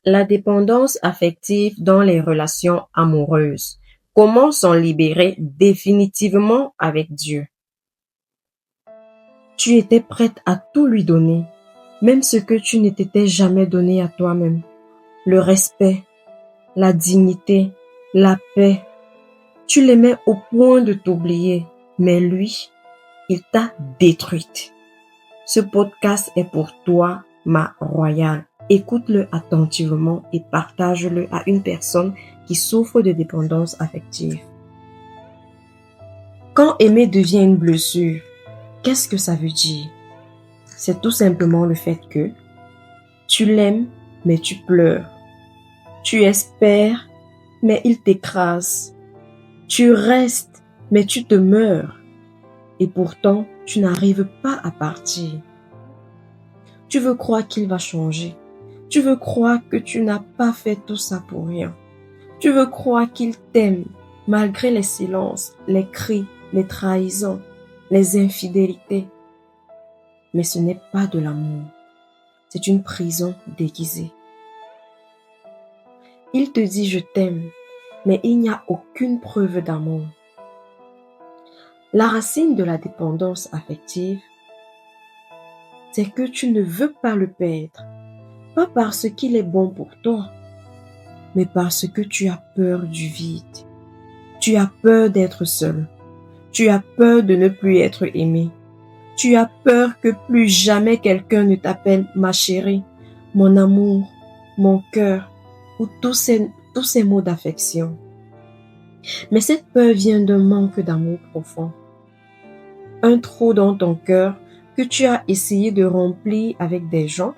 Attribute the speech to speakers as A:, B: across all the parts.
A: La dépendance affective dans les relations amoureuses. Comment s'en libérer définitivement avec Dieu? Tu étais prête à tout lui donner, même ce que tu ne t'étais jamais donné à toi-même. Le respect, la dignité, la paix. Tu l'aimais au point de t'oublier, mais lui, il t'a détruite. Ce podcast est pour toi, ma royale. Écoute-le attentivement et partage-le à une personne qui souffre de dépendance affective. Quand aimer devient une blessure, qu'est-ce que ça veut dire? C'est tout simplement le fait que tu l'aimes, mais tu pleures. Tu espères, mais il t'écrase. Tu restes, mais tu te meurs. Et pourtant, tu n'arrives pas à partir. Tu veux croire qu'il va changer. Tu veux croire que tu n'as pas fait tout ça pour rien. Tu veux croire qu'il t'aime, malgré les silences, les cris, les trahisons, les infidélités. Mais ce n'est pas de l'amour. C'est une prison déguisée. Il te dit je t'aime, mais il n'y a aucune preuve d'amour. La racine de la dépendance affective, c'est que tu ne veux pas le perdre, pas parce qu'il est bon pour toi, mais parce que tu as peur du vide. Tu as peur d'être seul. Tu as peur de ne plus être aimé. Tu as peur que plus jamais quelqu'un ne t'appelle ma chérie, mon amour, mon cœur, ou tous ces mots d'affection. Mais cette peur vient d'un manque d'amour profond. Un trou dans ton cœur que tu as essayé de remplir avec des gens,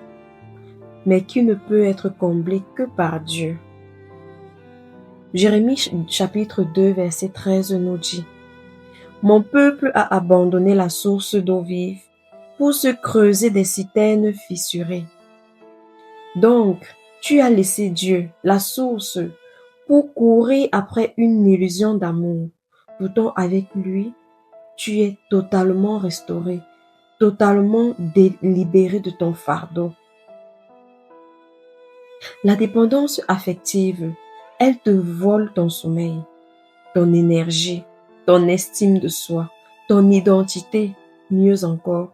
A: mais qui ne peut être comblé que par Dieu. Jérémie chapitre 2 verset 13 nous dit: Mon peuple a abandonné la source d'eau vive pour se creuser des citernes fissurées. Donc, tu as laissé Dieu, la source, pour courir après une illusion d'amour. Pourtant, avec lui, tu es totalement restauré, totalement libéré de ton fardeau. La dépendance affective, elle te vole ton sommeil, ton énergie, ton estime de soi, ton identité, mieux encore,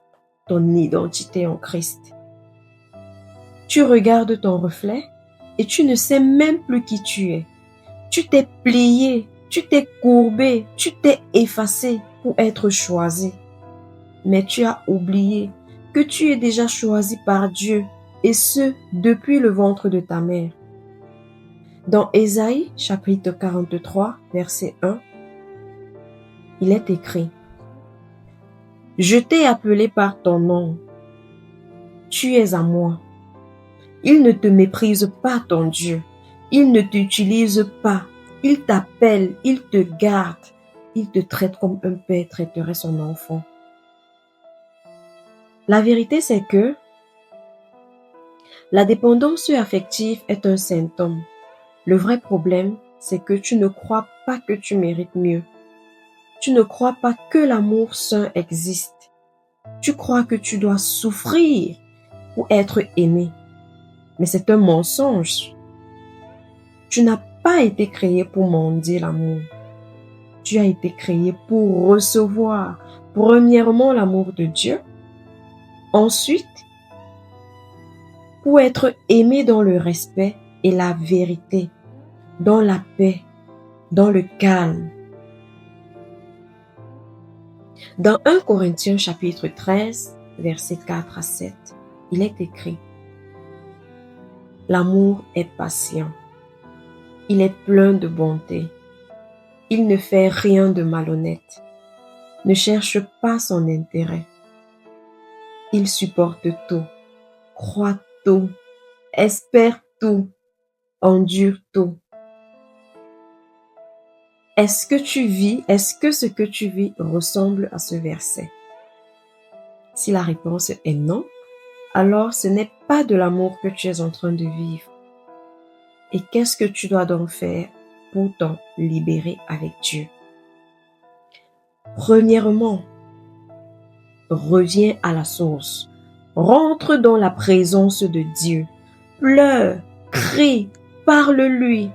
A: ton identité en Christ. Tu regardes ton reflet et tu ne sais même plus qui tu es. Tu t'es plié, tu t'es courbé, tu t'es effacé pour être choisi. Mais tu as oublié que tu es déjà choisi par Dieu, et ce, depuis le ventre de ta mère. Dans Ésaïe, chapitre 43, verset 1, il est écrit: Je t'ai appelé par ton nom. Tu es à moi. Il ne te méprise pas, ton Dieu. Il ne t'utilise pas. Il t'appelle, il te garde. Il te traite comme un père traiterait son enfant. La vérité, c'est que la dépendance affective est un symptôme. Le vrai problème, c'est que tu ne crois pas que tu mérites mieux. Tu ne crois pas que l'amour sain existe. Tu crois que tu dois souffrir pour être aimé. Mais c'est un mensonge. Tu n'as pas été créé pour mendier l'amour. Tu as été créé pour recevoir, premièrement, l'amour de Dieu. Ensuite, pour être aimé dans le respect et la vérité, dans la paix, dans le calme. Dans 1 Corinthiens chapitre 13, versets 4 à 7, il est écrit: L'amour est patient. Il est plein de bonté. Il ne fait rien de malhonnête. Ne cherche pas son intérêt. Il supporte tout, croit tout, espère tout, endure tout. Est-ce que ce que tu vis ressemble à ce verset? Si la réponse est non, alors ce n'est pas de l'amour que tu es en train de vivre. Et qu'est-ce que tu dois donc faire pour t'en libérer avec Dieu? Premièrement, reviens à la source. Rentre dans la présence de Dieu. Pleure, Crie, parle-lui.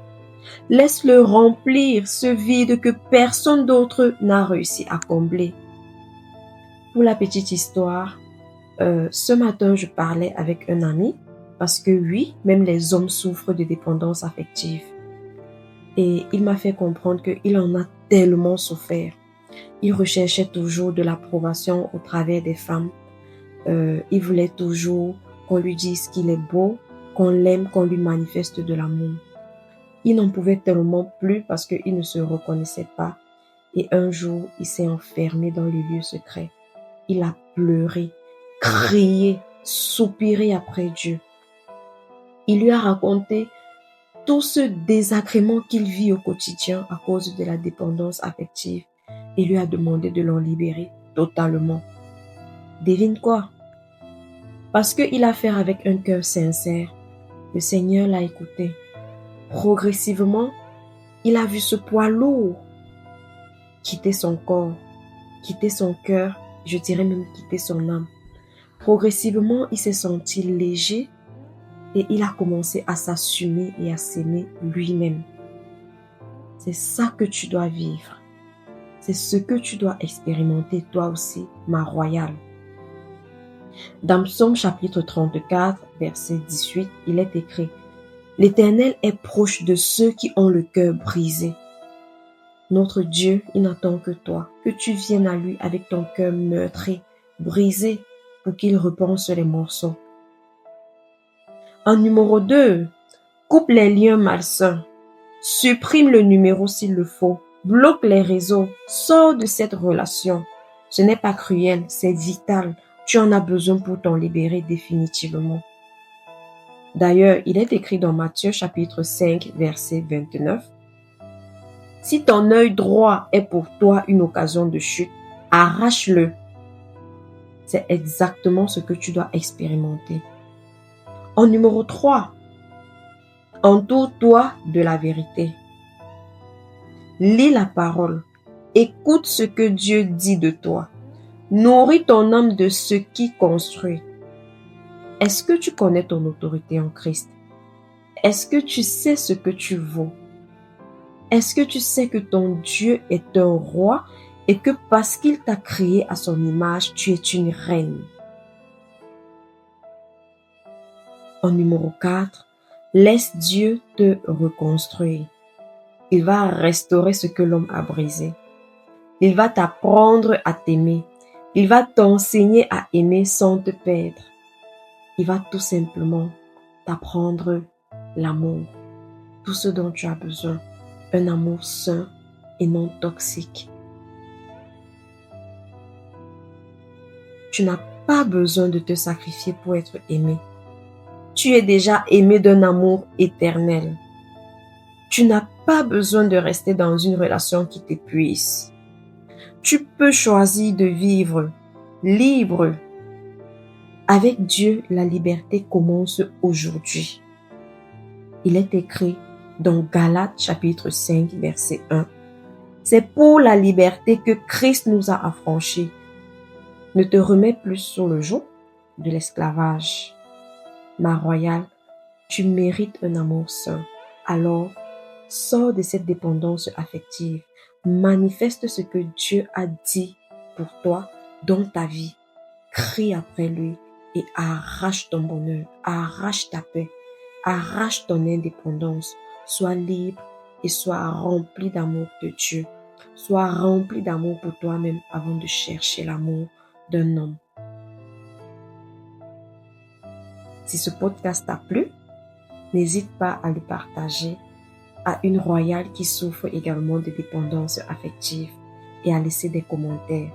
A: Laisse-le remplir ce vide que personne d'autre n'a réussi à combler. Pour la petite histoire, ce matin, je parlais avec un ami parce que oui, même les hommes souffrent de dépendance affective. Et il m'a fait comprendre qu'il en a tellement souffert. Il recherchait toujours de l'approbation au travers des femmes. Il voulait toujours qu'on lui dise qu'il est beau, qu'on l'aime, qu'on lui manifeste de l'amour. Il n'en pouvait tellement plus parce qu'il ne se reconnaissait pas. Et un jour, il s'est enfermé dans le lieu secret. Il a pleuré, crié, soupiré après Dieu. Il lui a raconté tout ce désagrément qu'il vit au quotidien à cause de la dépendance affective et lui a demandé de l'en libérer totalement. Devine quoi? Parce qu'il a affaire avec un cœur sincère, le Seigneur l'a écouté. Progressivement, il a vu ce poids lourd quitter son corps, quitter son cœur, je dirais même quitter son âme. Progressivement, il s'est senti léger et il a commencé à s'assumer et à s'aimer lui-même. C'est ça que tu dois vivre. C'est ce que tu dois expérimenter toi aussi, ma royale. Dans Psaume chapitre 34, verset 18, il est écrit « L'Éternel est proche de ceux qui ont le cœur brisé. » Notre Dieu, il n'attend que toi, que tu viennes à lui avec ton cœur meurtri, brisé, pour qu'il repense les morceaux. En numéro 2, coupe les liens malsains. Supprime le numéro s'il le faut. Bloque les réseaux. Sors de cette relation. Ce n'est pas cruel, c'est vital. Tu en as besoin pour t'en libérer définitivement. D'ailleurs, il est écrit dans Matthieu chapitre 5, verset 29. Si ton œil droit est pour toi une occasion de chute, arrache-le. C'est exactement ce que tu dois expérimenter. En numéro 3, entoure-toi de la vérité. Lis la parole. Écoute ce que Dieu dit de toi. Nourris ton âme de ce qui construit. Est-ce que tu connais ton autorité en Christ? Est-ce que tu sais ce que tu vaux? Est-ce que tu sais que ton Dieu est un roi et que parce qu'il t'a créé à son image, tu es une reine? En numéro 4, laisse Dieu te reconstruire. Il va restaurer ce que l'homme a brisé. Il va t'apprendre à t'aimer. Il va t'enseigner à aimer sans te perdre. Il va tout simplement t'apprendre l'amour. Tout ce dont tu as besoin. Un amour sain et non toxique. Tu n'as pas besoin de te sacrifier pour être aimé. Tu es déjà aimé d'un amour éternel. Tu n'as pas besoin de rester dans une relation qui t'épuise. Tu peux choisir de vivre libre. Avec Dieu, la liberté commence aujourd'hui. Il est écrit dans Galates chapitre 5, verset 1. C'est pour la liberté que Christ nous a affranchis. Ne te remets plus sous le joug de l'esclavage. Ma royale, tu mérites un amour sain. Alors, sors de cette dépendance affective. Manifeste ce que Dieu a dit pour toi dans ta vie. Crie après lui et arrache ton bonheur, arrache ta paix, arrache ton indépendance. Sois libre et sois rempli d'amour de Dieu. Sois rempli d'amour pour toi-même avant de chercher l'amour d'un homme. Si ce podcast t'a plu, n'hésite pas à le partager à une royale qui souffre également de dépendance affective et à laisser des commentaires.